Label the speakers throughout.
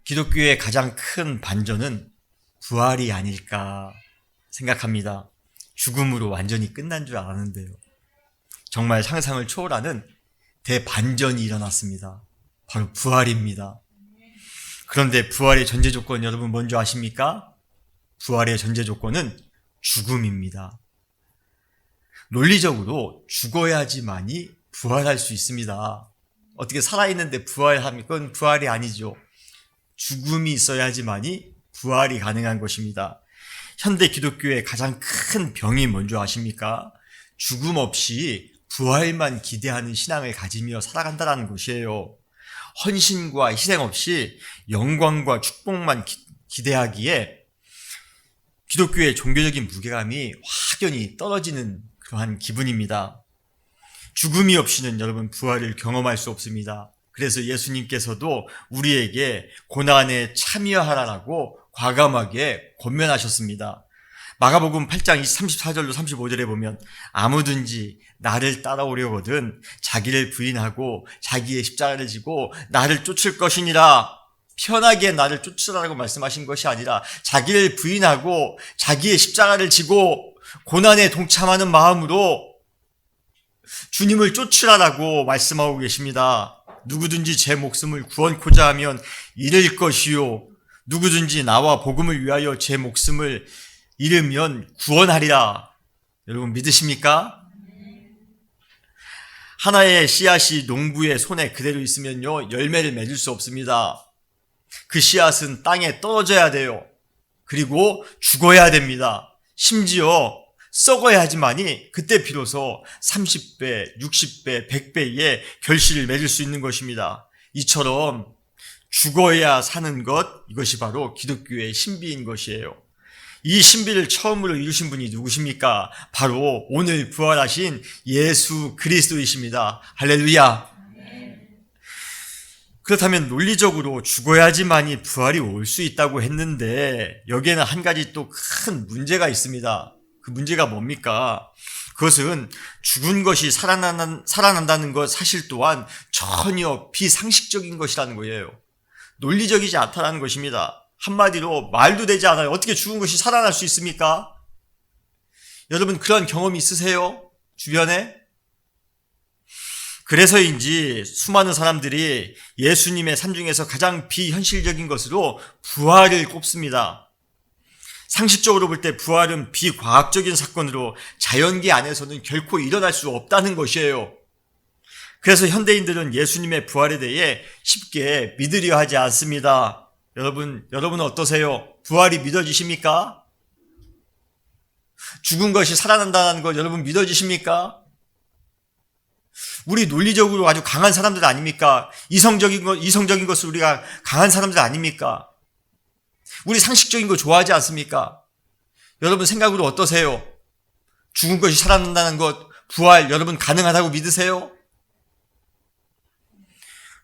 Speaker 1: 기독교의 가장 큰 반전은 부활이 아닐까 생각합니다. 죽음으로 완전히 끝난 줄 알았는데요. 정말 상상을 초월하는 대반전이 일어났습니다. 바로 부활입니다. 그런데 부활의 전제 조건 여러분 뭔지 아십니까? 부활의 전제 조건은 죽음입니다. 논리적으로 죽어야지만이 부활할 수 있습니다. 어떻게 살아있는데 부활합니까? 그건 부활이 아니죠. 죽음이 있어야지만이 부활이 가능한 것입니다. 현대 기독교의 가장 큰 병이 뭔지 아십니까? 죽음 없이 부활만 기대하는 신앙을 가지며 살아간다는 것이에요. 헌신과 희생 없이 영광과 축복만 기대하기에 기독교의 종교적인 무게감이 확연히 떨어지는 그러한 기분입니다. 죽음이 없이는 여러분 부활을 경험할 수 없습니다. 그래서 예수님께서도 우리에게 고난에 참여하라라고 과감하게 권면하셨습니다. 마가복음 8장 34절로 35절에 보면 아무든지 나를 따라오려거든 자기를 부인하고 자기의 십자가를 지고 나를 쫓을 것이니라. 편하게 나를 쫓으라고 말씀하신 것이 아니라 자기를 부인하고 자기의 십자가를 지고 고난에 동참하는 마음으로 주님을 쫓으라라고 말씀하고 계십니다. 누구든지 제 목숨을 구원코자 하면 잃을 것이요 누구든지 나와 복음을 위하여 제 목숨을 잃으면 구원하리라. 여러분 믿으십니까? 하나의 씨앗이 농부의 손에 그대로 있으면요 열매를 맺을 수 없습니다. 그 씨앗은 땅에 떨어져야 돼요. 그리고 죽어야 됩니다. 심지어 썩어야지만이 그때 비로소 30배, 60배, 100배의 결실을 맺을 수 있는 것입니다. 이처럼 죽어야 사는 것, 이것이 바로 기독교의 신비인 것이에요. 이 신비를 처음으로 이루신 분이 누구십니까? 바로 오늘 부활하신 예수 그리스도이십니다. 할렐루야. 그렇다면 논리적으로 죽어야지만이 부활이 올 수 있다고 했는데 여기에는 한 가지 또 큰 문제가 있습니다. 그 문제가 뭡니까? 그것은 죽은 것이 살아난다는 것 사실 또한 전혀 비상식적인 것이라는 거예요. 논리적이지 않다는 것입니다. 한마디로 말도 되지 않아요. 어떻게 죽은 것이 살아날 수 있습니까? 여러분 그런 경험이 있으세요? 주변에? 그래서인지 수많은 사람들이 예수님의 삶 중에서 가장 비현실적인 것으로 부활을 꼽습니다. 상식적으로 볼 때 부활은 비과학적인 사건으로 자연계 안에서는 결코 일어날 수 없다는 것이에요. 그래서 현대인들은 예수님의 부활에 대해 쉽게 믿으려 하지 않습니다. 여러분은 어떠세요? 부활이 믿어지십니까? 죽은 것이 살아난다는 것 여러분 믿어지십니까? 우리 논리적으로 아주 강한 사람들 아닙니까? 이성적인 것으로 우리가 강한 사람들 아닙니까? 우리 상식적인 거 좋아하지 않습니까? 여러분 생각으로 어떠세요? 죽은 것이 살아난다는 것, 부활 여러분 가능하다고 믿으세요?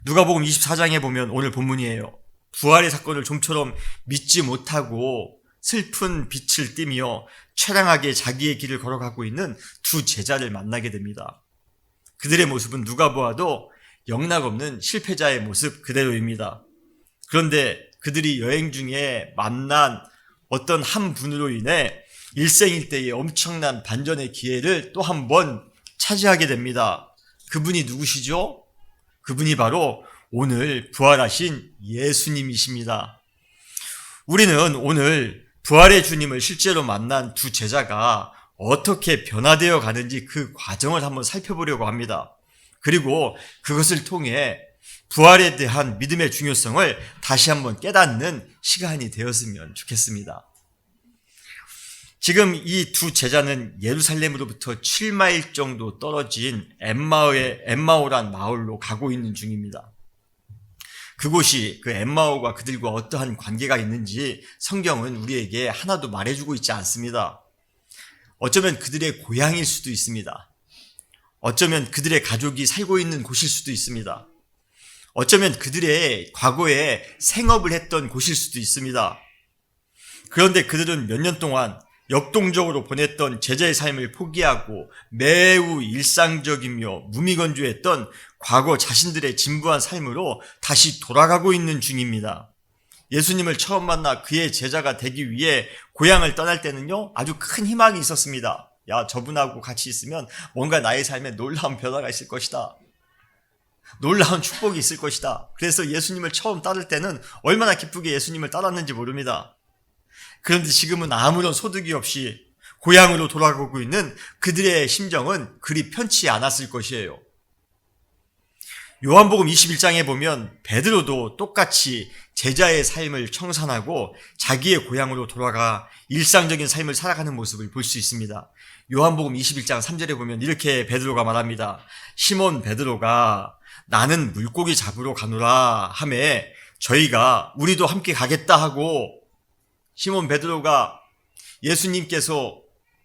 Speaker 1: 누가복음 24장에 보면 오늘 본문이에요. 부활의 사건을 좀처럼 믿지 못하고 슬픈 빛을 띠며 처량하게 자기의 길을 걸어가고 있는 두 제자를 만나게 됩니다. 그들의 모습은 누가 보아도 영락없는 실패자의 모습 그대로입니다. 그런데 그들이 여행 중에 만난 어떤 한 분으로 인해 일생일대의 엄청난 반전의 기회를 또 한 번 차지하게 됩니다. 그분이 누구시죠? 그분이 바로 오늘 부활하신 예수님이십니다. 우리는 오늘 부활의 주님을 실제로 만난 두 제자가 어떻게 변화되어 가는지 그 과정을 한번 살펴보려고 합니다. 그리고 그것을 통해 부활에 대한 믿음의 중요성을 다시 한번 깨닫는 시간이 되었으면 좋겠습니다. 지금 이 두 제자는 예루살렘으로부터 7마일 정도 떨어진 엠마오란 마을로 가고 있는 중입니다. 그곳이 그 엠마오가 그들과 어떠한 관계가 있는지 성경은 우리에게 하나도 말해주고 있지 않습니다. 어쩌면 그들의 고향일 수도 있습니다. 어쩌면 그들의 가족이 살고 있는 곳일 수도 있습니다. 어쩌면 그들의 과거에 생업을 했던 곳일 수도 있습니다. 그런데 그들은 몇 년 동안 역동적으로 보냈던 제자의 삶을 포기하고 매우 일상적이며 무미건조했던 과거 자신들의 진부한 삶으로 다시 돌아가고 있는 중입니다. 예수님을 처음 만나 그의 제자가 되기 위해 고향을 떠날 때는요, 아주 큰 희망이 있었습니다. 야, 저분하고 같이 있으면 뭔가 나의 삶에 놀라운 변화가 있을 것이다. 놀라운 축복이 있을 것이다. 그래서 예수님을 처음 따를 때는 얼마나 기쁘게 예수님을 따랐는지 모릅니다. 그런데 지금은 아무런 소득이 없이 고향으로 돌아가고 있는 그들의 심정은 그리 편치 않았을 것이에요. 요한복음 21장에 보면 베드로도 똑같이 제자의 삶을 청산하고 자기의 고향으로 돌아가 일상적인 삶을 살아가는 모습을 볼 수 있습니다. 요한복음 21장 3절에 보면 이렇게 베드로가 말합니다. 시몬 베드로가 나는 물고기 잡으러 가노라 하매 저희가 우리도 함께 가겠다 하고, 시몬 베드로가 예수님께서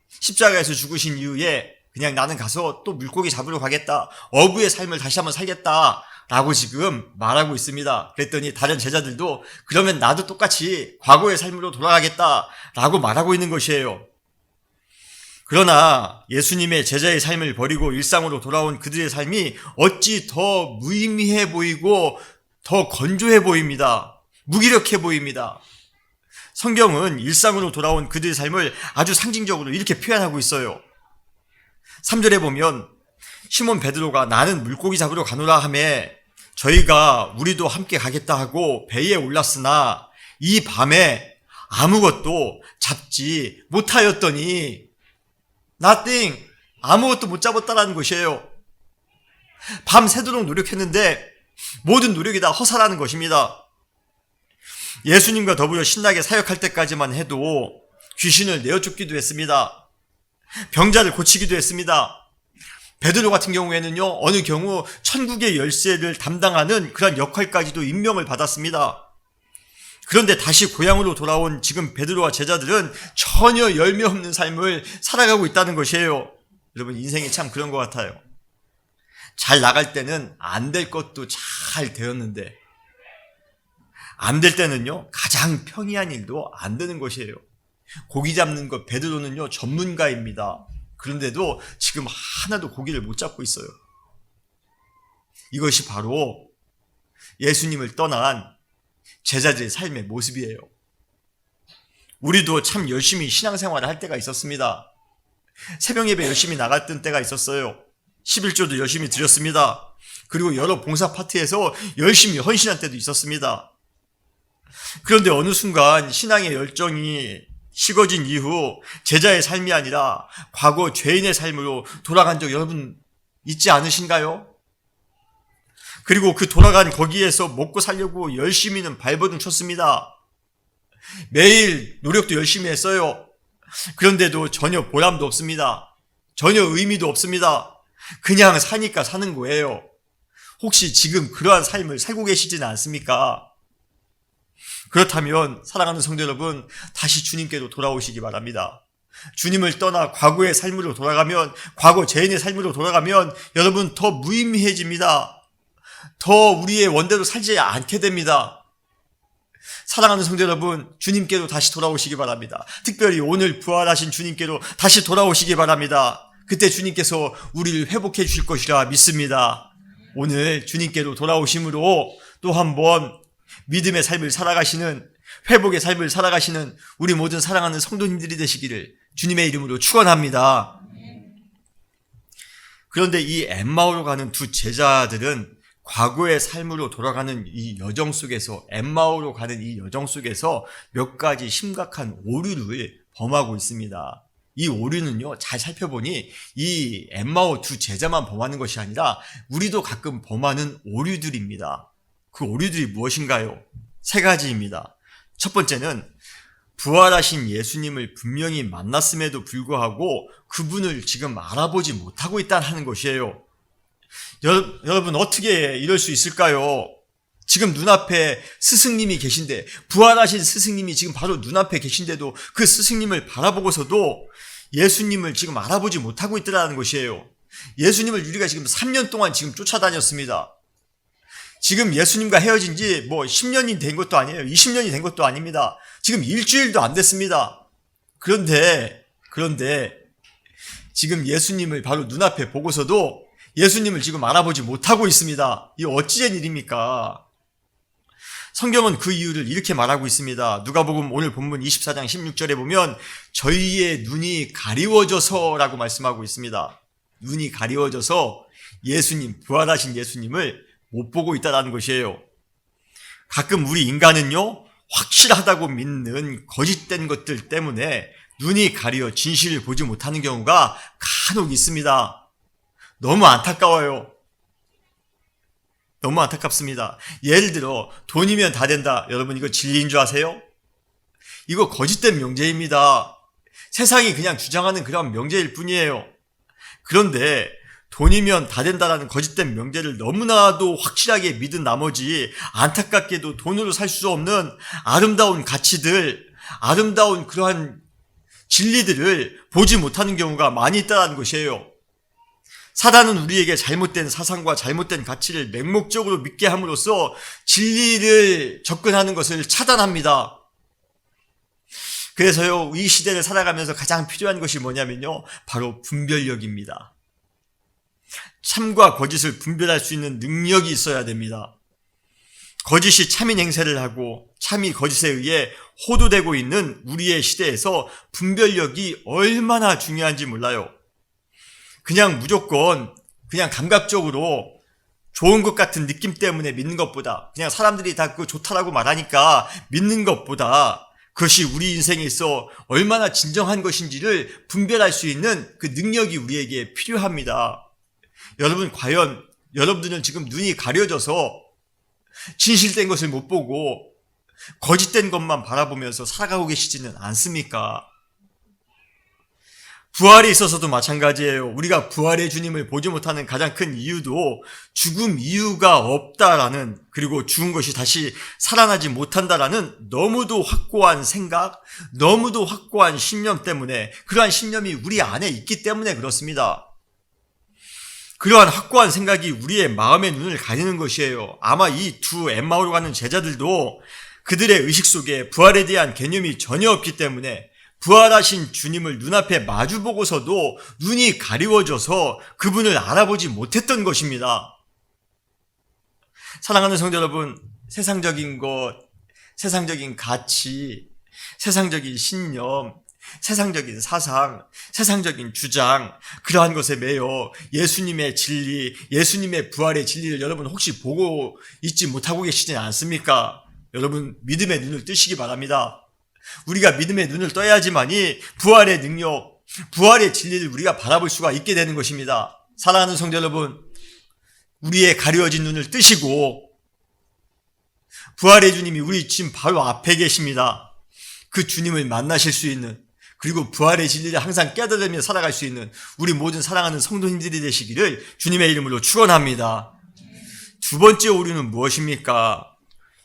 Speaker 1: 십자가에서 죽으신 이후에 그냥 나는 가서 또 물고기 잡으러 가겠다, 어부의 삶을 다시 한번 살겠다 라고 지금 말하고 있습니다. 그랬더니 다른 제자들도 그러면 나도 똑같이 과거의 삶으로 돌아가겠다 라고 말하고 있는 것이에요. 그러나 예수님의 제자의 삶을 버리고 일상으로 돌아온 그들의 삶이 어찌 더 무의미해 보이고 더 건조해 보입니다. 무기력해 보입니다. 성경은 일상으로 돌아온 그들의 삶을 아주 상징적으로 이렇게 표현하고 있어요. 3절에 보면 시몬 베드로가 나는 물고기 잡으러 가노라 하매 저희가 우리도 함께 가겠다 하고 배에 올랐으나 이 밤에 아무것도 잡지 못하였더니, nothing, 아무것도 못 잡았다라는 것이에요. 밤새도록 노력했는데 모든 노력이 다 허사라는 것입니다. 예수님과 더불어 신나게 사역할 때까지만 해도 귀신을 내어쫓기도 했습니다. 병자를 고치기도 했습니다. 베드로 같은 경우에는요, 어느 경우 천국의 열쇠를 담당하는 그런 역할까지도 임명을 받았습니다. 그런데 다시 고향으로 돌아온 지금 베드로와 제자들은 전혀 열매 없는 삶을 살아가고 있다는 것이에요. 여러분, 인생이 참 그런 것 같아요. 잘 나갈 때는 안 될 것도 잘 되었는데, 안 될 때는요, 가장 평이한 일도 안 되는 것이에요. 고기 잡는 것 베드로는요, 전문가입니다. 그런데도 지금 하나도 고기를 못 잡고 있어요. 이것이 바로 예수님을 떠난 제자들의 삶의 모습이에요. 우리도 참 열심히 신앙생활을 할 때가 있었습니다. 새벽 예배 열심히 나갔던 때가 있었어요. 11조도 열심히 드렸습니다. 그리고 여러 봉사 파티에서 열심히 헌신한 때도 있었습니다. 그런데 어느 순간 신앙의 열정이 식어진 이후 제자의 삶이 아니라 과거 죄인의 삶으로 돌아간 적 여러분 있지 않으신가요? 그리고 그 돌아간 거기에서 먹고 살려고 열심히는 발버둥 쳤습니다. 매일 노력도 열심히 했어요. 그런데도 전혀 보람도 없습니다. 전혀 의미도 없습니다. 그냥 사니까 사는 거예요. 혹시 지금 그러한 삶을 살고 계시지는 않습니까? 그렇다면 사랑하는 성도 여러분, 다시 주님께로 돌아오시기 바랍니다. 주님을 떠나 과거의 삶으로 돌아가면, 과거 죄인의 삶으로 돌아가면 여러분 더 무의미해집니다. 더 우리의 원대로 살지 않게 됩니다. 사랑하는 성도 여러분, 주님께로 다시 돌아오시기 바랍니다. 특별히 오늘 부활하신 주님께로 다시 돌아오시기 바랍니다. 그때 주님께서 우리를 회복해 주실 것이라 믿습니다. 오늘 주님께로 돌아오심으로 또 한번 믿음의 삶을 살아가시는, 회복의 삶을 살아가시는 우리 모든 사랑하는 성도님들이 되시기를 주님의 이름으로 축원합니다. 그런데 이 엠마오로 가는 두 제자들은 과거의 삶으로 돌아가는 이 여정 속에서, 엠마오로 가는 이 여정 속에서 몇 가지 심각한 오류를 범하고 있습니다. 이 오류는요, 잘 살펴보니 이 엠마오 두 제자만 범하는 것이 아니라 우리도 가끔 범하는 오류들입니다. 그 오류들이 무엇인가요? 세 가지입니다. 첫 번째는 부활하신 예수님을 분명히 만났음에도 불구하고 그분을 지금 알아보지 못하고 있다는 것이에요. 여러분, 어떻게 이럴 수 있을까요? 지금 눈앞에 스승님이 계신데, 부활하신 스승님이 지금 바로 눈앞에 계신데도 그 스승님을 바라보고서도 예수님을 지금 알아보지 못하고 있다는 것이에요. 예수님을 우리가 지금 3년 동안 지금 쫓아다녔습니다. 지금 예수님과 헤어진 지 10년이 된 것도 아니에요. 20년이 된 것도 아닙니다. 지금 일주일도 안 됐습니다. 그런데 지금 예수님을 바로 눈앞에 보고서도 예수님을 지금 알아보지 못하고 있습니다. 이 어찌된 일입니까? 성경은 그 이유를 이렇게 말하고 있습니다. 누가복음 오늘 본문 24장 16절에 보면 저희의 눈이 가리워져서라고 말씀하고 있습니다. 눈이 가리워져서 예수님, 부활하신 예수님을 못 보고 있다는 것이에요. 가끔 우리 인간은요, 확실하다고 믿는 거짓된 것들 때문에 눈이 가려 진실을 보지 못하는 경우가 간혹 있습니다. 너무 안타까워요. 너무 안타깝습니다. 예를 들어 돈이면 다 된다. 여러분 이거 진리인 줄 아세요? 이거 거짓된 명제입니다. 세상이 그냥 주장하는 그런 명제일 뿐이에요. 그런데 돈이면 다 된다라는 거짓된 명제를 너무나도 확실하게 믿은 나머지 안타깝게도 돈으로 살 수 없는 아름다운 가치들, 아름다운 그러한 진리들을 보지 못하는 경우가 많이 있다는 것이에요. 사단은 우리에게 잘못된 사상과 잘못된 가치를 맹목적으로 믿게 함으로써 진리를 접근하는 것을 차단합니다. 그래서요, 이 시대를 살아가면서 가장 필요한 것이 뭐냐면요, 바로 분별력입니다. 참과 거짓을 분별할 수 있는 능력이 있어야 됩니다. 거짓이 참인 행세를 하고 참이 거짓에 의해 호도되고 있는 우리의 시대에서 분별력이 얼마나 중요한지 몰라요. 그냥 무조건 그냥 감각적으로 좋은 것 같은 느낌 때문에 믿는 것보다, 그냥 사람들이 다 그거 좋다라고 말하니까 믿는 것보다 그것이 우리 인생에 있어 얼마나 진정한 것인지를 분별할 수 있는 그 능력이 우리에게 필요합니다. 여러분, 과연 여러분들은 지금 눈이 가려져서 진실된 것을 못 보고 거짓된 것만 바라보면서 살아가고 계시지는 않습니까? 부활에 있어서도 마찬가지예요. 우리가 부활의 주님을 보지 못하는 가장 큰 이유도 죽음 이유가 없다라는, 그리고 죽은 것이 다시 살아나지 못한다라는 너무도 확고한 생각, 너무도 확고한 신념 때문에, 그러한 신념이 우리 안에 있기 때문에 그렇습니다. 그러한 확고한 생각이 우리의 마음의 눈을 가리는 것이에요. 아마 이 두 엠마오로 가는 제자들도 그들의 의식 속에 부활에 대한 개념이 전혀 없기 때문에 부활하신 주님을 눈앞에 마주보고서도 눈이 가리워져서 그분을 알아보지 못했던 것입니다. 사랑하는 성도 여러분, 세상적인 것, 세상적인 가치, 세상적인 신념, 세상적인 사상, 세상적인 주장, 그러한 것에 매여 예수님의 진리, 예수님의 부활의 진리를 여러분 혹시 보고 있지 못하고 계시지 않습니까? 여러분, 믿음의 눈을 뜨시기 바랍니다. 우리가 믿음의 눈을 떠야지만이 부활의 능력, 부활의 진리를 우리가 바라볼 수가 있게 되는 것입니다. 사랑하는 성도 여러분, 우리의 가려진 눈을 뜨시고 부활의 주님이 우리 지금 바로 앞에 계십니다. 그 주님을 만나실 수 있는, 그리고 부활의 진리를 항상 깨달으며 살아갈 수 있는 우리 모든 사랑하는 성도님들이 되시기를 주님의 이름으로 축원합니다. 두 번째 오류는 무엇입니까?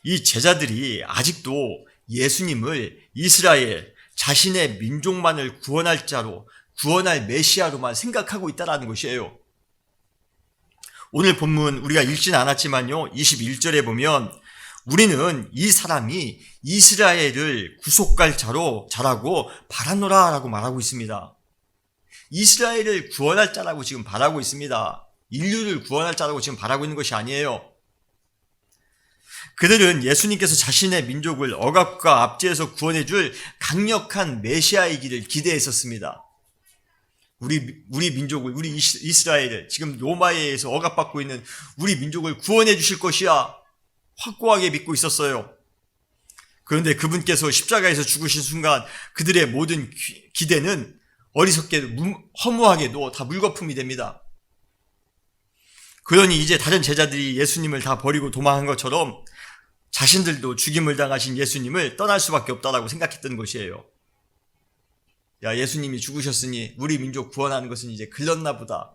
Speaker 1: 이 제자들이 아직도 예수님을 이스라엘, 자신의 민족만을 구원할 자로, 구원할 메시아로만 생각하고 있다는 것이에요. 오늘 본문 우리가 읽지는 않았지만요, 21절에 보면 우리는 이 사람이 이스라엘을 구속할 자라고 바라노라 라고 말하고 있습니다. 이스라엘을 구원할 자라고 지금 바라고 있습니다. 인류를 구원할 자라고 지금 바라고 있는 것이 아니에요. 그들은 예수님께서 자신의 민족을 억압과 압제에서 구원해줄 강력한 메시아이기를 기대했었습니다. 우리 민족을, 우리 이스라엘을, 지금 로마에 의해서 억압받고 있는 우리 민족을 구원해 주실 것이야 확고하게 믿고 있었어요. 그런데 그분께서 십자가에서 죽으신 순간 그들의 모든 기대는 어리석게 허무하게도 다 물거품이 됩니다. 그러니 이제 다른 제자들이 예수님을 다 버리고 도망한 것처럼 자신들도 죽임을 당하신 예수님을 떠날 수밖에 없다라고 생각했던 것이에요. 야, 예수님이 죽으셨으니 우리 민족 구원하는 것은 이제 글렀나 보다.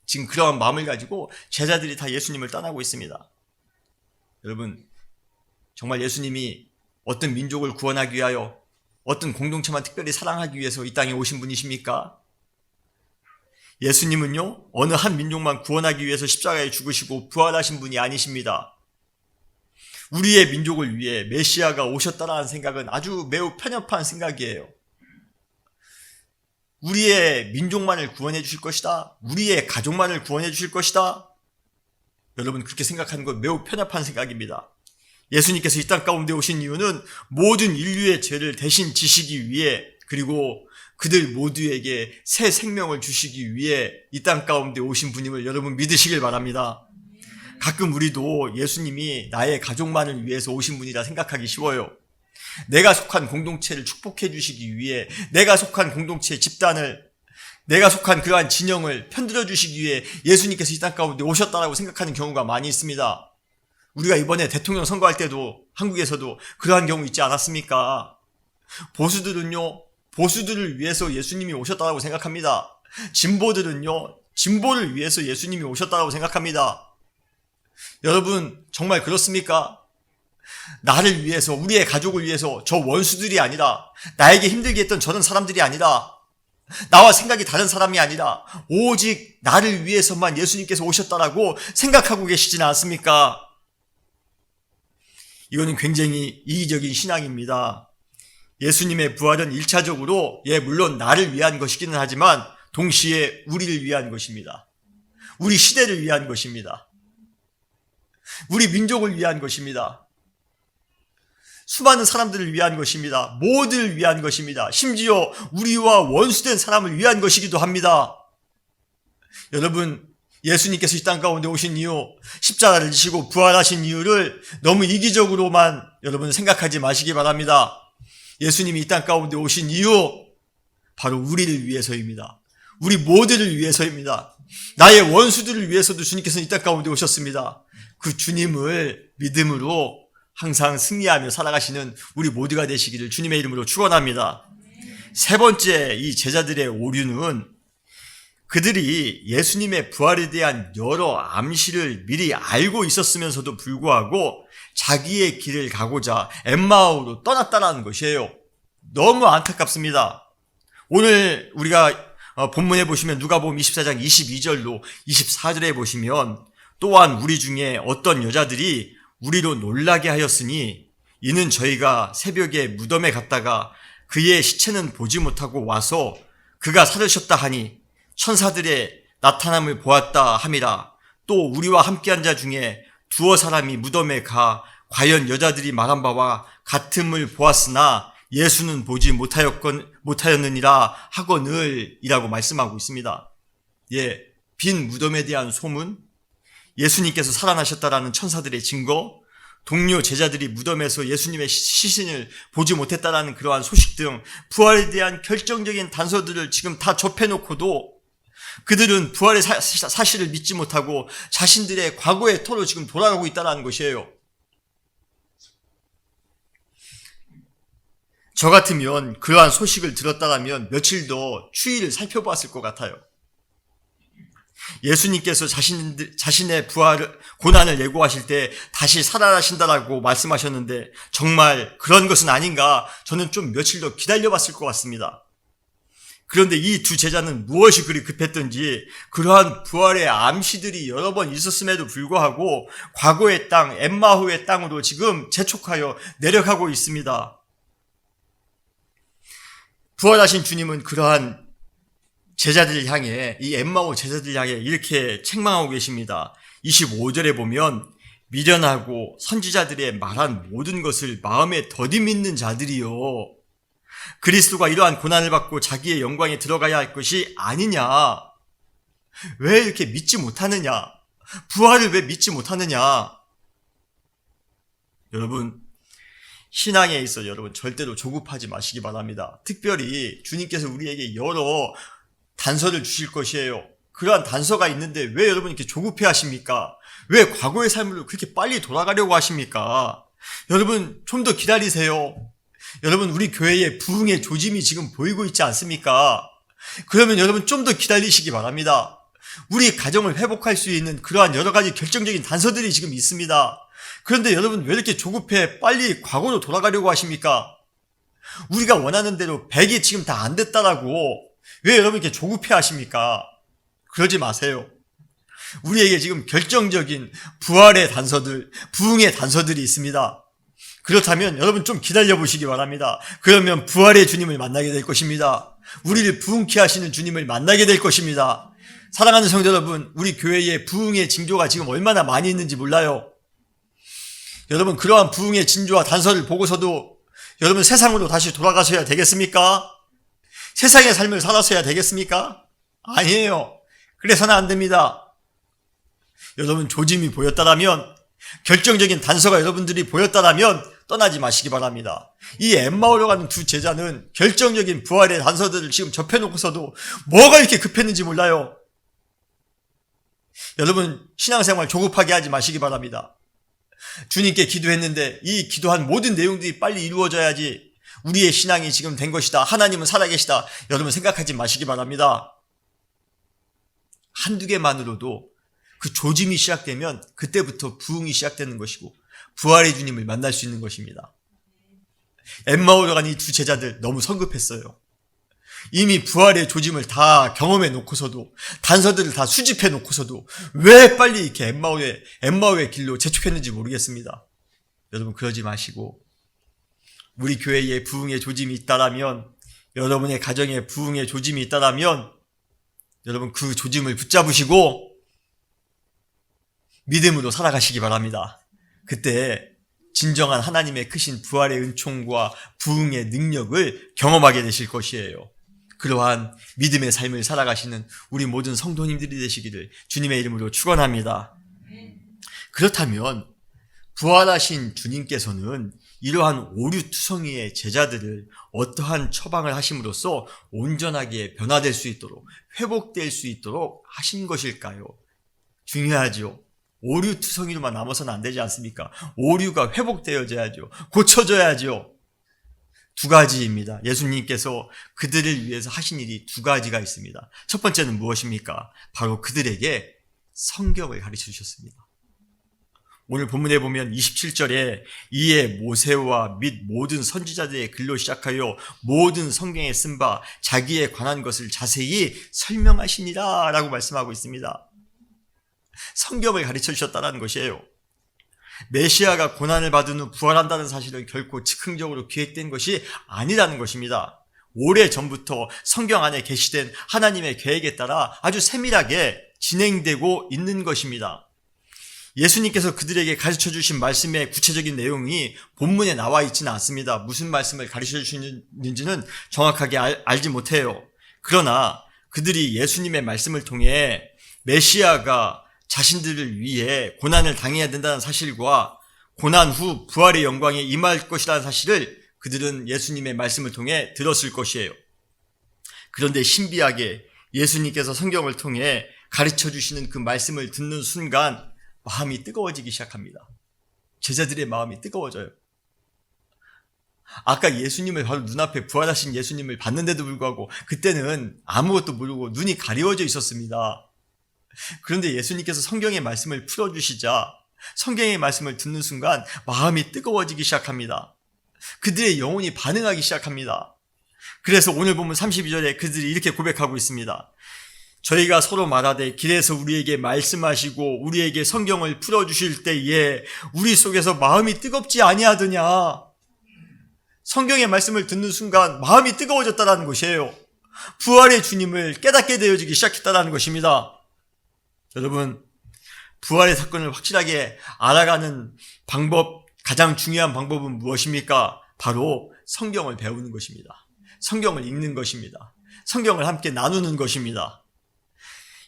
Speaker 1: 지금 그러한 마음을 가지고 제자들이 다 예수님을 떠나고 있습니다. 여러분, 정말 예수님이 어떤 민족을 구원하기 위하여, 어떤 공동체만 특별히 사랑하기 위해서 이 땅에 오신 분이십니까? 예수님은요, 어느 한 민족만 구원하기 위해서 십자가에 죽으시고 부활하신 분이 아니십니다. 우리의 민족을 위해 메시아가 오셨다라는 생각은 아주 매우 편협한 생각이에요. 우리의 민족만을 구원해 주실 것이다. 우리의 가족만을 구원해 주실 것이다. 여러분, 그렇게 생각하는 건 매우 편협한 생각입니다. 예수님께서 이 땅 가운데 오신 이유는 모든 인류의 죄를 대신 지시기 위해, 그리고 그들 모두에게 새 생명을 주시기 위해 이 땅 가운데 오신 분임을 여러분 믿으시길 바랍니다. 가끔 우리도 예수님이 나의 가족만을 위해서 오신 분이라 생각하기 쉬워요. 내가 속한 공동체를 축복해 주시기 위해, 내가 속한 공동체 집단을, 내가 속한 그러한 진영을 편들어 주시기 위해 예수님께서 이 땅 가운데 오셨다라고 생각하는 경우가 많이 있습니다. 우리가 이번에 대통령 선거할 때도 한국에서도 그러한 경우 있지 않았습니까? 보수들은요, 보수들을 위해서 예수님이 오셨다고 생각합니다. 진보들은요, 진보를 위해서 예수님이 오셨다고 생각합니다. 여러분, 정말 그렇습니까? 나를 위해서, 우리의 가족을 위해서, 저 원수들이 아니라, 나에게 힘들게 했던 저런 사람들이 아니라, 나와 생각이 다른 사람이 아니라 오직 나를 위해서만 예수님께서 오셨다라고 생각하고 계시지는 않습니까? 이거는 굉장히 이기적인 신앙입니다. 예수님의 부활은 1차적으로 물론 나를 위한 것이기는 하지만 동시에 우리를 위한 것입니다. 우리 시대를 위한 것입니다. 우리 민족을 위한 것입니다. 수많은 사람들을 위한 것입니다. 모두를 위한 것입니다. 심지어 우리와 원수된 사람을 위한 것이기도 합니다. 여러분, 예수님께서 이 땅 가운데 오신 이유, 십자가를 지시고 부활하신 이유를 너무 이기적으로만 여러분 생각하지 마시기 바랍니다. 예수님이 이 땅 가운데 오신 이유, 바로 우리를 위해서입니다. 우리 모두를 위해서입니다. 나의 원수들을 위해서도 주님께서 이 땅 가운데 오셨습니다. 그 주님을 믿음으로 항상 승리하며 살아가시는 우리 모두가 되시기를 주님의 이름으로 축원합니다. 세 번째, 이 제자들의 오류는 그들이 예수님의 부활에 대한 여러 암시를 미리 알고 있었으면서도 불구하고 자기의 길을 가고자 엠마오로 떠났다는 것이에요. 너무 안타깝습니다. 오늘 우리가 본문에 보시면 누가복음 24장 22절로 24절에 보시면 또한 우리 중에 어떤 여자들이 우리로 놀라게 하였으니 이는 저희가 새벽에 무덤에 갔다가 그의 시체는 보지 못하고 와서 그가 살으셨다 하니 천사들의 나타남을 보았다 함이라. 또 우리와 함께한 자 중에 두어 사람이 무덤에 가 과연 여자들이 말한 바와 같음을 보았으나 예수는 보지 못하였느니라 하거늘 이라고 말씀하고 있습니다. 빈 무덤에 대한 소문, 예수님께서 살아나셨다라는 천사들의 증거, 동료 제자들이 무덤에서 예수님의 시신을 보지 못했다라는 그러한 소식 등 부활에 대한 결정적인 단서들을 지금 다 접해놓고도 그들은 부활의 사실을 믿지 못하고 자신들의 과거의 터로 지금 돌아가고 있다는 것이에요. 저 같으면 그러한 소식을 들었다면 며칠 더 추이를 살펴보았을 것 같아요. 예수님께서 자신의 고난을 예고하실 때 다시 살아나신다라고 말씀하셨는데 정말 그런 것은 아닌가, 저는 좀 며칠 더 기다려봤을 것 같습니다. 그런데 이 두 제자는 무엇이 그리 급했던지 그러한 부활의 암시들이 여러 번 있었음에도 불구하고 과거의 땅, 엠마후의 땅으로 지금 재촉하여 내려가고 있습니다. 부활하신 주님은 그러한 제자들을 향해, 이 엠마오 제자들을 향해 이렇게 책망하고 계십니다. 25절에 보면 미련하고 선지자들의 말한 모든 것을 마음에 더디 믿는 자들이요, 그리스도가 이러한 고난을 받고 자기의 영광에 들어가야 할 것이 아니냐, 왜 이렇게 믿지 못하느냐, 부활을 왜 믿지 못하느냐. 여러분, 신앙에 있어 여러분 절대로 조급하지 마시기 바랍니다. 특별히 주님께서 우리에게 여러 단서를 주실 것이에요. 그러한 단서가 있는데 왜 여러분 이렇게 조급해 하십니까? 왜 과거의 삶으로 그렇게 빨리 돌아가려고 하십니까? 여러분 좀 더 기다리세요. 여러분 우리 교회의 부흥의 조짐이 지금 보이고 있지 않습니까? 그러면 여러분 좀 더 기다리시기 바랍니다. 우리 가정을 회복할 수 있는 그러한 여러 가지 결정적인 단서들이 지금 있습니다. 그런데 여러분 왜 이렇게 조급해 빨리 과거로 돌아가려고 하십니까? 우리가 원하는 대로 100이 지금 다 안 됐다라고 왜 여러분 이렇게 조급해 하십니까? 그러지 마세요. 우리에게 지금 결정적인 부활의 단서들, 부흥의 단서들이 있습니다. 그렇다면 여러분 좀 기다려보시기 바랍니다. 그러면 부활의 주님을 만나게 될 것입니다. 우리를 부흥케 하시는 주님을 만나게 될 것입니다. 사랑하는 성도 여러분, 우리 교회에 부흥의 징조가 지금 얼마나 많이 있는지 몰라요. 여러분, 그러한 부흥의 진주와 단서를 보고서도 여러분 세상으로 다시 돌아가셔야 되겠습니까? 세상의 삶을 살아서야 되겠습니까? 아니에요. 그래서는 안 됩니다. 여러분, 조짐이 보였다라면, 결정적인 단서가 여러분들이 보였다라면 떠나지 마시기 바랍니다. 이 엠마오로 가는 두 제자는 결정적인 부활의 단서들을 지금 접해놓고서도 뭐가 이렇게 급했는지 몰라요. 여러분, 신앙생활 조급하게 하지 마시기 바랍니다. 주님께 기도했는데 이 기도한 모든 내용들이 빨리 이루어져야지 우리의 신앙이 지금 된 것이다, 하나님은 살아계시다, 여러분 생각하지 마시기 바랍니다. 한두 개만으로도 그 조짐이 시작되면 그때부터 부흥이 시작되는 것이고 부활의 주님을 만날 수 있는 것입니다. 엠마오로 간 이 두 제자들 너무 성급했어요. 이미 부활의 조짐을 다 경험해 놓고서도, 단서들을 다 수집해 놓고서도 왜 빨리 이렇게 엠마오의 길로 재촉했는지 모르겠습니다. 여러분, 그러지 마시고 우리 교회에 부흥의 조짐이 있다라면, 여러분의 가정에 부흥의 조짐이 있다라면 여러분 그 조짐을 붙잡으시고 믿음으로 살아가시기 바랍니다. 그때 진정한 하나님의 크신 부활의 은총과 부흥의 능력을 경험하게 되실 것이에요. 그러한 믿음의 삶을 살아가시는 우리 모든 성도님들이 되시기를 주님의 이름으로 축원합니다. 그렇다면 부활하신 주님께서는 이러한 오류투성이의 제자들을 어떠한 처방을 하심으로써 온전하게 변화될 수 있도록, 회복될 수 있도록 하신 것일까요? 중요하죠. 오류투성이로만 남아서는 안 되지 않습니까? 오류가 회복되어져야죠. 고쳐져야죠. 두 가지입니다. 예수님께서 그들을 위해서 하신 일이 두 가지가 있습니다. 첫 번째는 무엇입니까? 바로 그들에게 성경을 가르쳐 주셨습니다. 오늘 본문에 보면 27절에 이에 모세와 및 모든 선지자들의 글로 시작하여 모든 성경에 쓴 바 자기에 관한 것을 자세히 설명하시니라 라고 말씀하고 있습니다. 성경을 가르쳐 주셨다는 것이에요. 메시아가 고난을 받은 후 부활한다는 사실은 결코 즉흥적으로 기획된 것이 아니라는 것입니다. 오래전부터 성경 안에 게시된 하나님의 계획에 따라 아주 세밀하게 진행되고 있는 것입니다. 예수님께서 그들에게 가르쳐 주신 말씀의 구체적인 내용이 본문에 나와 있지는 않습니다. 무슨 말씀을 가르쳐 주시는지는 정확하게 알지 못해요. 그러나 그들이 예수님의 말씀을 통해 메시아가 자신들을 위해 고난을 당해야 된다는 사실과 고난 후 부활의 영광에 임할 것이라는 사실을 그들은 예수님의 말씀을 통해 들었을 것이에요. 그런데 신비하게 예수님께서 성경을 통해 가르쳐 주시는 그 말씀을 듣는 순간 마음이 뜨거워지기 시작합니다. 제자들의 마음이 뜨거워져요. 아까 예수님을 바로 눈앞에 부활하신 예수님을 봤는데도 불구하고 그때는 아무것도 모르고 눈이 가리워져 있었습니다. 그런데 예수님께서 성경의 말씀을 풀어주시자 성경의 말씀을 듣는 순간 마음이 뜨거워지기 시작합니다. 그들의 영혼이 반응하기 시작합니다. 그래서 오늘 보면 32절에 그들이 이렇게 고백하고 있습니다. 저희가 서로 말하되 길에서 우리에게 말씀하시고 우리에게 성경을 풀어주실 때에 우리 속에서 마음이 뜨겁지 아니하더냐. 성경의 말씀을 듣는 순간 마음이 뜨거워졌다는 것이에요. 부활의 주님을 깨닫게 되어지기 시작했다는 것입니다. 여러분, 부활의 사건을 확실하게 알아가는 방법, 가장 중요한 방법은 무엇입니까? 바로 성경을 배우는 것입니다. 성경을 읽는 것입니다. 성경을 함께 나누는 것입니다.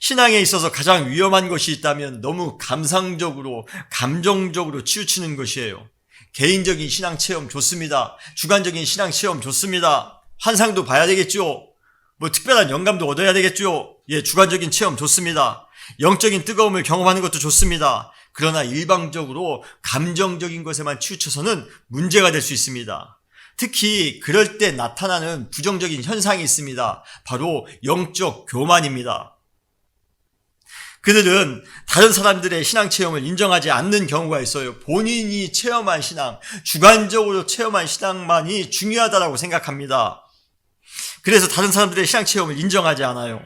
Speaker 1: 신앙에 있어서 가장 위험한 것이 있다면 너무 감상적으로, 감정적으로 치우치는 것이에요. 개인적인 신앙 체험 좋습니다. 주관적인 신앙 체험 좋습니다. 환상도 봐야 되겠죠. 특별한 영감도 얻어야 되겠죠. 주관적인 체험 좋습니다. 영적인 뜨거움을 경험하는 것도 좋습니다. 그러나 일방적으로 감정적인 것에만 치우쳐서는 문제가 될 수 있습니다. 특히 그럴 때 나타나는 부정적인 현상이 있습니다. 바로 영적 교만입니다. 그들은 다른 사람들의 신앙 체험을 인정하지 않는 경우가 있어요. 본인이 체험한 신앙, 주관적으로 체험한 신앙만이 중요하다고 생각합니다. 그래서 다른 사람들의 신앙 체험을 인정하지 않아요.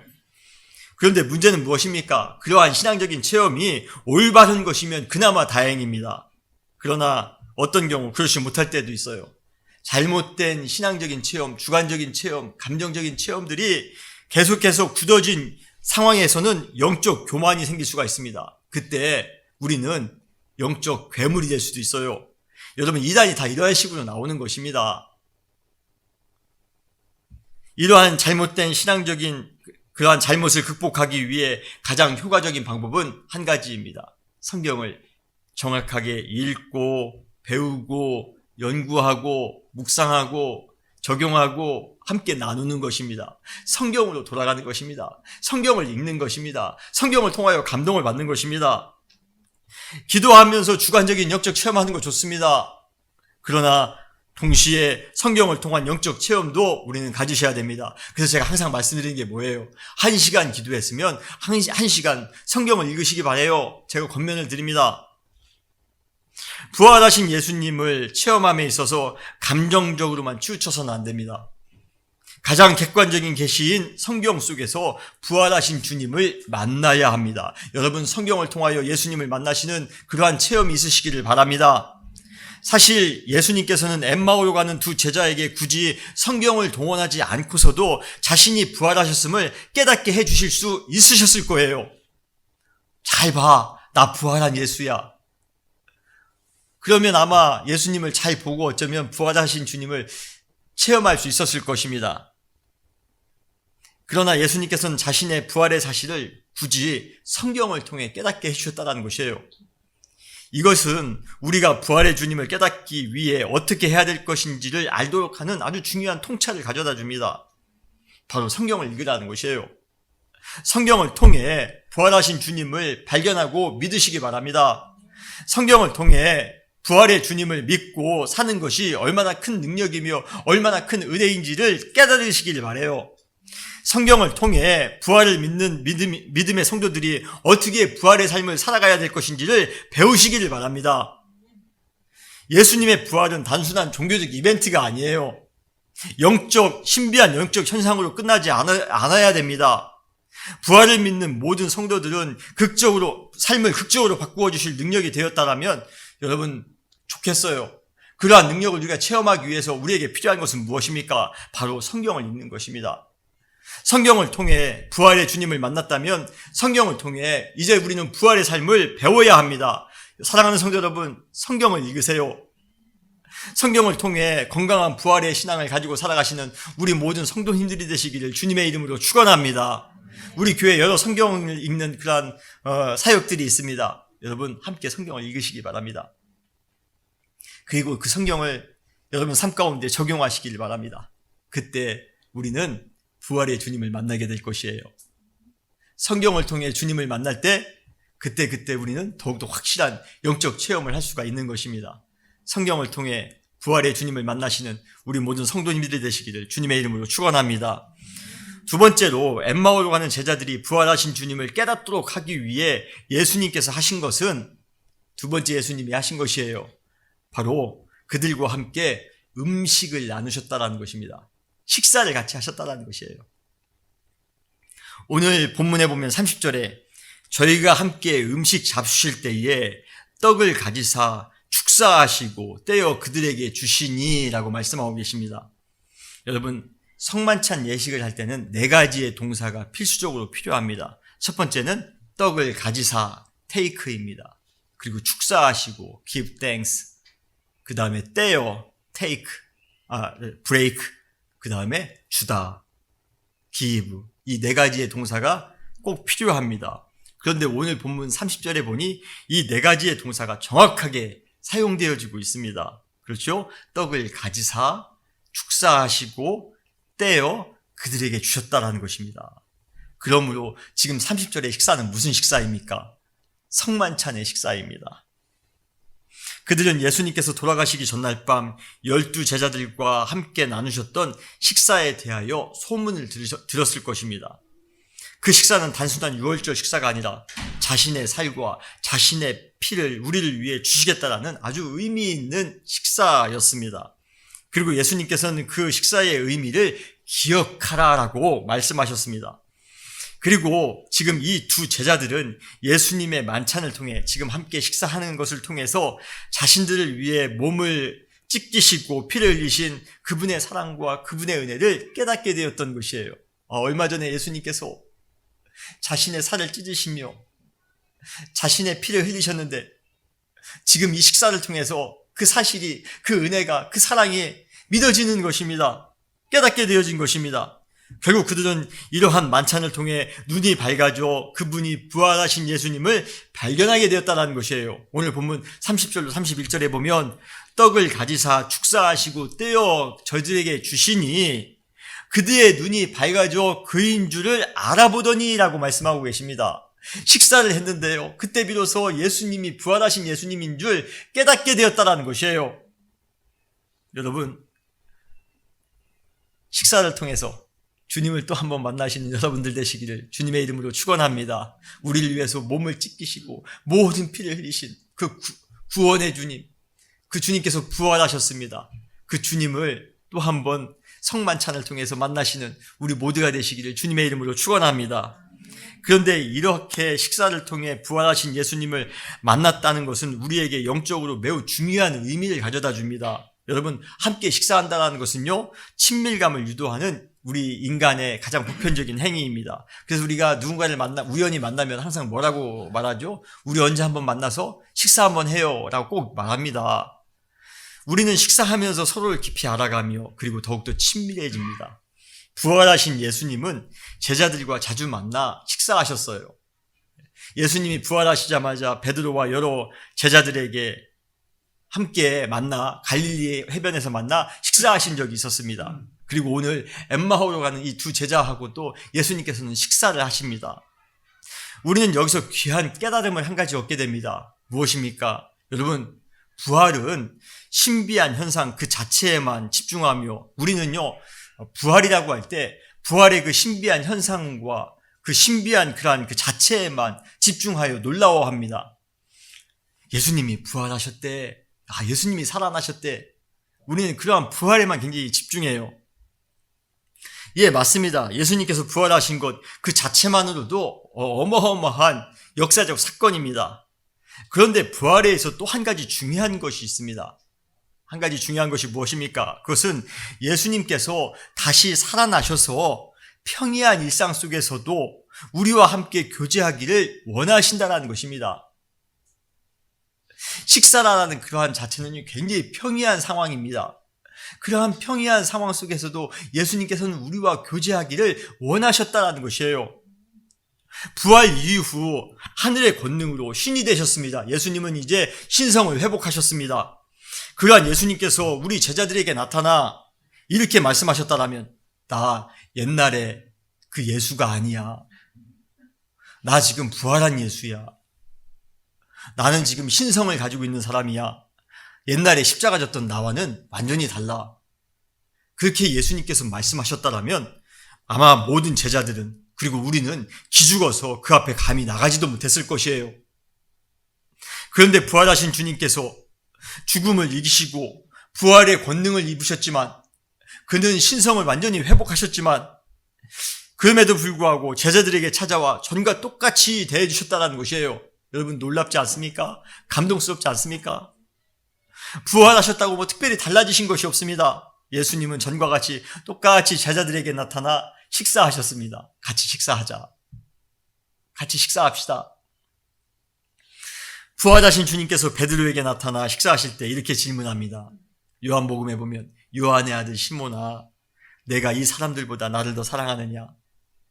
Speaker 1: 그런데 문제는 무엇입니까? 그러한 신앙적인 체험이 올바른 것이면 그나마 다행입니다. 그러나 어떤 경우 그렇지 못할 때도 있어요. 잘못된 신앙적인 체험, 주관적인 체험, 감정적인 체험들이 계속 굳어진 상황에서는 영적 교만이 생길 수가 있습니다. 그때 우리는 영적 괴물이 될 수도 있어요. 여러분, 이단이 다 이러한 식으로 나오는 것입니다. 이러한 잘못된 신앙적인 그러한 잘못을 극복하기 위해 가장 효과적인 방법은 한 가지입니다. 성경을 정확하게 읽고 배우고 연구하고 묵상하고 적용하고 함께 나누는 것입니다. 성경으로 돌아가는 것입니다. 성경을 읽는 것입니다. 성경을 통하여 감동을 받는 것입니다. 기도하면서 주관적인 영적 체험하는 거 좋습니다. 그러나 동시에 성경을 통한 영적 체험도 우리는 가지셔야 됩니다. 그래서 제가 항상 말씀드리는 게 뭐예요? 1시간 기도했으면 1시간 성경을 읽으시기 바라요. 제가 권면을 드립니다. 부활하신 예수님을 체험함에 있어서 감정적으로만 치우쳐서는 안 됩니다. 가장 객관적인 계시인 성경 속에서 부활하신 주님을 만나야 합니다. 여러분, 성경을 통하여 예수님을 만나시는 그러한 체험이 있으시기를 바랍니다. 사실 예수님께서는 엠마오로 가는 두 제자에게 굳이 성경을 동원하지 않고서도 자신이 부활하셨음을 깨닫게 해주실 수 있으셨을 거예요. 잘 봐, 나 부활한 예수야. 그러면 아마 예수님을 잘 보고 어쩌면 부활하신 주님을 체험할 수 있었을 것입니다. 그러나 예수님께서는 자신의 부활의 사실을 굳이 성경을 통해 깨닫게 해주셨다는 것이에요. 이것은 우리가 부활의 주님을 깨닫기 위해 어떻게 해야 될 것인지를 알도록 하는 아주 중요한 통찰을 가져다 줍니다. 바로 성경을 읽으라는 것이에요. 성경을 통해 부활하신 주님을 발견하고 믿으시기 바랍니다. 성경을 통해 부활의 주님을 믿고 사는 것이 얼마나 큰 능력이며 얼마나 큰 은혜인지를 깨달으시길 바라요. 성경을 통해 부활을 믿는 믿음의 성도들이 어떻게 부활의 삶을 살아가야 될 것인지를 배우시기를 바랍니다. 예수님의 부활은 단순한 종교적 이벤트가 아니에요. 신비한 영적 현상으로 끝나지 않아야 됩니다. 부활을 믿는 모든 성도들은 삶을 극적으로 바꾸어 주실 능력이 되었다면 여러분 좋겠어요. 그러한 능력을 우리가 체험하기 위해서 우리에게 필요한 것은 무엇입니까? 바로 성경을 읽는 것입니다. 성경을 통해 부활의 주님을 만났다면 성경을 통해 이제 우리는 부활의 삶을 배워야 합니다. 사랑하는 성도 여러분, 성경을 읽으세요. 성경을 통해 건강한 부활의 신앙을 가지고 살아가시는 우리 모든 성도님들이 되시기를 주님의 이름으로 축원합니다. 우리 교회에 여러 성경을 읽는 그러한 사역들이 있습니다. 여러분 함께 성경을 읽으시기 바랍니다. 그리고 그 성경을 여러분 삶 가운데 적용하시길 바랍니다. 그때 우리는 부활의 주님을 만나게 될 것이에요. 성경을 통해 주님을 만날 때 그때 우리는 더욱더 확실한 영적 체험을 할 수가 있는 것입니다. 성경을 통해 부활의 주님을 만나시는 우리 모든 성도님들이 되시기를 주님의 이름으로 축원합니다. 두 번째로 엠마오로 가는 제자들이 부활하신 주님을 깨닫도록 하기 위해 예수님께서 하신 것은 두 번째 예수님이 하신 것이에요. 바로 그들과 함께 음식을 나누셨다라는 것입니다. 식사를 같이 하셨다라는 것이에요. 오늘 본문에 보면 30절에 저희가 함께 음식 잡수실 때에 떡을 가지사 축사하시고 떼어 그들에게 주시니 라고 말씀하고 계십니다. 여러분, 성만찬 예식을 할 때는 4가지의 동사가 필수적으로 필요합니다. 첫 번째는 떡을 가지사, take입니다. 그리고 축사하시고, give thanks. 그 다음에 떼어, take, break. 그 다음에 주다, give. 이 4가지의 동사가 꼭 필요합니다. 그런데 오늘 본문 30절에 보니 이 4가지의 동사가 정확하게 사용되어지고 있습니다. 그렇죠? 떡을 가지사, 축사하시고, 떼어 그들에게 주셨다라는 것입니다. 그러므로 지금 30절의 식사는 무슨 식사입니까? 성만찬의 식사입니다. 그들은 예수님께서 돌아가시기 전날 밤 12 제자들과 함께 나누셨던 식사에 대하여 소문을 들었을 것입니다. 그 식사는 단순한 유월절 식사가 아니라 자신의 살과 자신의 피를 우리를 위해 주시겠다라는 아주 의미 있는 식사였습니다. 그리고 예수님께서는 그 식사의 의미를 기억하라라고 말씀하셨습니다. 그리고 지금 이 2 제자들은 예수님의 만찬을 통해 지금 함께 식사하는 것을 통해서 자신들을 위해 몸을 찢기시고 피를 흘리신 그분의 사랑과 그분의 은혜를 깨닫게 되었던 것이에요. 얼마 전에 예수님께서 자신의 살을 찢으시며 자신의 피를 흘리셨는데 지금 이 식사를 통해서 그 사실이, 그 은혜가, 그 사랑이 믿어지는 것입니다. 깨닫게 되어진 것입니다. 결국 그들은 이러한 만찬을 통해 눈이 밝아져 그분이 부활하신 예수님을 발견하게 되었다는 것이에요. 오늘 본문 30절로 31절에 보면 떡을 가지사 축사하시고 떼어 저들에게 주시니 그들의 눈이 밝아져 그인 줄을 알아보더니 라고 말씀하고 계십니다. 식사를 했는데요, 그때 비로소 예수님이 부활하신 예수님인 줄 깨닫게 되었다는 것이에요. 여러분, 식사를 통해서 주님을 또 한번 만나시는 여러분들 되시기를 주님의 이름으로 축원합니다. 우리를 위해서 몸을 찢기시고 모든 피를 흘리신 그 구원의 주님, 그 주님께서 부활하셨습니다. 그 주님을 또 한번 성만찬을 통해서 만나시는 우리 모두가 되시기를 주님의 이름으로 축원합니다. 그런데 이렇게 식사를 통해 부활하신 예수님을 만났다는 것은 우리에게 영적으로 매우 중요한 의미를 가져다 줍니다. 여러분, 함께 식사한다는 것은요, 친밀감을 유도하는 우리 인간의 가장 보편적인 행위입니다. 그래서 우리가 누군가를 우연히 만나면 항상 뭐라고 말하죠? 우리 언제 한번 만나서 식사 한번 해요 라고 꼭 말합니다. 우리는 식사하면서 서로를 깊이 알아가며 그리고 더욱더 친밀해집니다. 부활하신 예수님은 제자들과 자주 만나 식사하셨어요. 예수님이 부활하시자마자 베드로와 여러 제자들에게 함께 만나 갈릴리 해변에서 만나 식사하신 적이 있었습니다. 그리고 오늘 엠마오로 가는 이 두 제자하고 또 예수님께서는 식사를 하십니다. 우리는 여기서 귀한 깨달음을 한 가지 얻게 됩니다. 무엇입니까? 여러분, 부활은 신비한 현상 그 자체에만 집중하며 우리는요, 부활이라고 할 때 부활의 그 신비한 현상과 그 신비한 그러한 그 자체에만 집중하여 놀라워합니다. 예수님이 부활하셨대. 예수님이 살아나셨대. 우리는 그러한 부활에만 굉장히 집중해요. 예, 맞습니다. 예수님께서 부활하신 것 그 자체만으로도 어마어마한 역사적 사건입니다. 그런데 부활에 있어 또 한 가지 중요한 것이 있습니다. 한 가지 중요한 것이 무엇입니까? 그것은 예수님께서 다시 살아나셔서 평이한 일상 속에서도 우리와 함께 교제하기를 원하신다는 것입니다. 식사라는 그러한 자체는 굉장히 평이한 상황입니다. 그러한 평이한 상황 속에서도 예수님께서는 우리와 교제하기를 원하셨다는 것이에요. 부활 이후 하늘의 권능으로 신이 되셨습니다. 예수님은 이제 신성을 회복하셨습니다. 그러한 예수님께서 우리 제자들에게 나타나 이렇게 말씀하셨다라면, 나 옛날에 그 예수가 아니야. 나 지금 부활한 예수야. 나는 지금 신성을 가지고 있는 사람이야. 옛날에 십자가 졌던 나와는 완전히 달라. 그렇게 예수님께서 말씀하셨다라면 아마 모든 제자들은, 그리고 우리는 기죽어서 그 앞에 감히 나가지도 못했을 것이에요. 그런데 부활하신 주님께서 죽음을 이기시고 부활의 권능을 입으셨지만, 그는 신성을 완전히 회복하셨지만, 그럼에도 불구하고 제자들에게 찾아와 전과 똑같이 대해주셨다는 것이에요. 여러분, 놀랍지 않습니까? 감동스럽지 않습니까? 부활하셨다고 뭐 특별히 달라지신 것이 없습니다. 예수님은 전과 같이 똑같이 제자들에게 나타나 식사하셨습니다. 같이 식사하자. 같이 식사합시다. 부활하신 주님께서 베드로에게 나타나 식사하실 때 이렇게 질문합니다. 요한복음에 보면, 요한의 아들 시몬아, 내가 이 사람들보다 나를 더 사랑하느냐?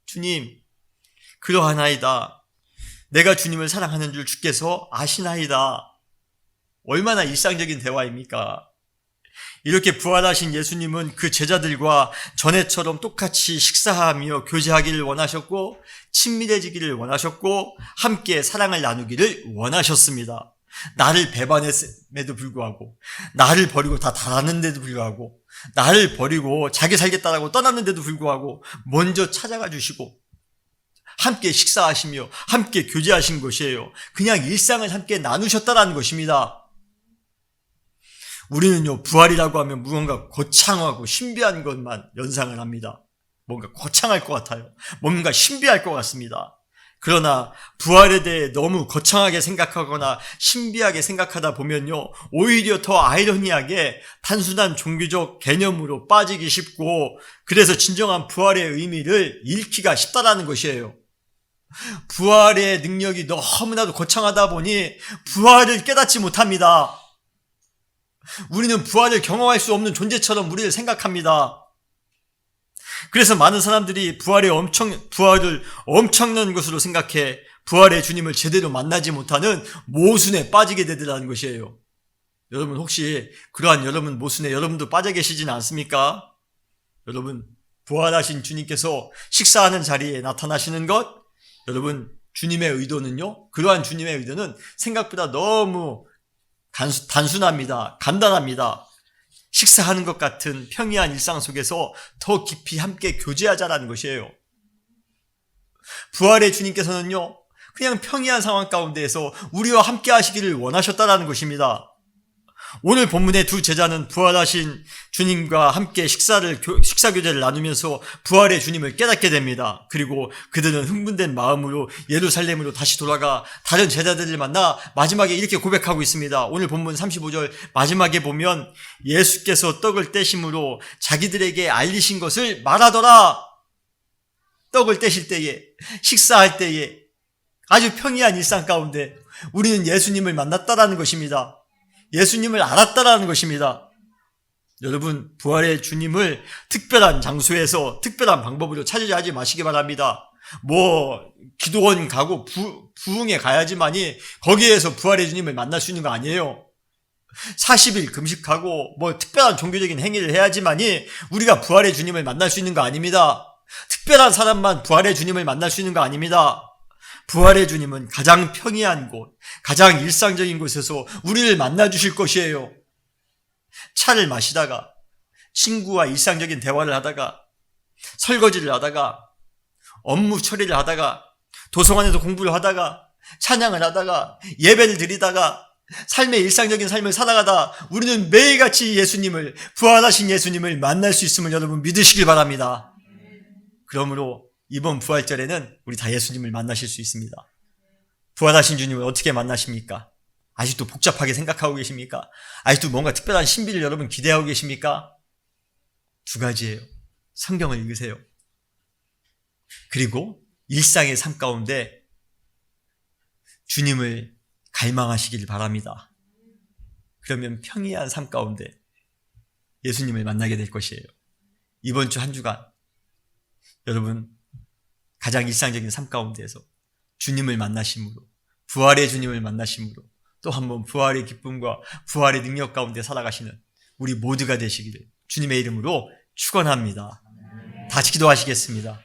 Speaker 1: 주님, 그러하나이다. 내가 주님을 사랑하는 줄 주께서 아시나이다. 얼마나 일상적인 대화입니까? 이렇게 부활하신 예수님은 그 제자들과 전에처럼 똑같이 식사하며 교제하기를 원하셨고, 친밀해지기를 원하셨고, 함께 사랑을 나누기를 원하셨습니다. 나를 배반했음에도 불구하고, 나를 버리고 다 달았는데도 불구하고, 나를 버리고 자기 살겠다라고 떠났는데도 불구하고 먼저 찾아가 주시고 함께 식사하시며 함께 교제하신 것이에요. 그냥 일상을 함께 나누셨다라는 것입니다. 우리는요, 부활이라고 하면 무언가 거창하고 신비한 것만 연상을 합니다. 뭔가 거창할 것 같아요. 뭔가 신비할 것 같습니다. 그러나 부활에 대해 너무 거창하게 생각하거나 신비하게 생각하다 보면요, 오히려 더 아이러니하게 단순한 종교적 개념으로 빠지기 쉽고, 그래서 진정한 부활의 의미를 잃기가 쉽다라는 것이에요. 부활의 능력이 너무나도 거창하다 보니 부활을 깨닫지 못합니다. 우리는 부활을 경험할 수 없는 존재처럼 우리를 생각합니다. 그래서 많은 사람들이 부활을 엄청난 것으로 생각해 부활의 주님을 제대로 만나지 못하는 모순에 빠지게 되더라는 것이에요. 여러분 혹시 그러한 여러분 모순에 여러분도 빠져 계시지는 않습니까? 여러분 부활하신 주님께서 식사하는 자리에 나타나시는 것, 여러분 주님의 의도는요, 그러한 주님의 의도는 생각보다 너무 단순합니다. 간단합니다. 식사하는 것 같은 평이한 일상 속에서 더 깊이 함께 교제하자라는 것이에요. 부활의 주님께서는요, 그냥 평이한 상황 가운데에서 우리와 함께 하시기를 원하셨다라는 것입니다. 오늘 본문의 두 제자는 부활하신 주님과 함께 식사 교제를 나누면서 부활의 주님을 깨닫게 됩니다. 그리고 그들은 흥분된 마음으로 예루살렘으로 다시 돌아가 다른 제자들을 만나 마지막에 이렇게 고백하고 있습니다. 오늘 본문 35절 마지막에 보면 예수께서 떡을 떼심으로 자기들에게 알리신 것을 말하더라. 떡을 떼실 때에, 식사할 때에 아주 평이한 일상 가운데 우리는 예수님을 만났다라는 것입니다. 예수님을 알았다라는 것입니다. 여러분, 부활의 주님을 특별한 장소에서 특별한 방법으로 찾으려 하지 마시기 바랍니다. 기도원 가고 부흥에 가야지만이 거기에서 부활의 주님을 만날 수 있는 거 아니에요. 40일 금식하고 특별한 종교적인 행위를 해야지만이 우리가 부활의 주님을 만날 수 있는 거 아닙니다. 특별한 사람만 부활의 주님을 만날 수 있는 거 아닙니다. 부활의 주님은 가장 평이한 곳, 가장 일상적인 곳에서 우리를 만나 주실 것이에요. 차를 마시다가, 친구와 일상적인 대화를 하다가, 설거지를 하다가, 업무 처리를 하다가, 도서관에서 공부를 하다가, 찬양을 하다가, 예배를 드리다가, 삶의 일상적인 삶을 살아가다 우리는 매일같이 예수님을, 부활하신 예수님을 만날 수 있음을 여러분 믿으시길 바랍니다. 그러므로 이번 부활절에는 우리 다 예수님을 만나실 수 있습니다. 부활하신 주님을 어떻게 만나십니까? 아직도 복잡하게 생각하고 계십니까? 아직도 뭔가 특별한 신비를 여러분 기대하고 계십니까? 두 가지예요. 성경을 읽으세요. 그리고 일상의 삶 가운데 주님을 갈망하시길 바랍니다. 그러면 평이한 삶 가운데 예수님을 만나게 될 것이에요. 이번 주 한 주간 여러분 가장 일상적인 삶 가운데에서 주님을 만나심으로, 부활의 주님을 만나심으로 또 한 번 부활의 기쁨과 부활의 능력 가운데 살아가시는 우리 모두가 되시기를 주님의 이름으로 축원합니다. 다 기도하시겠습니다.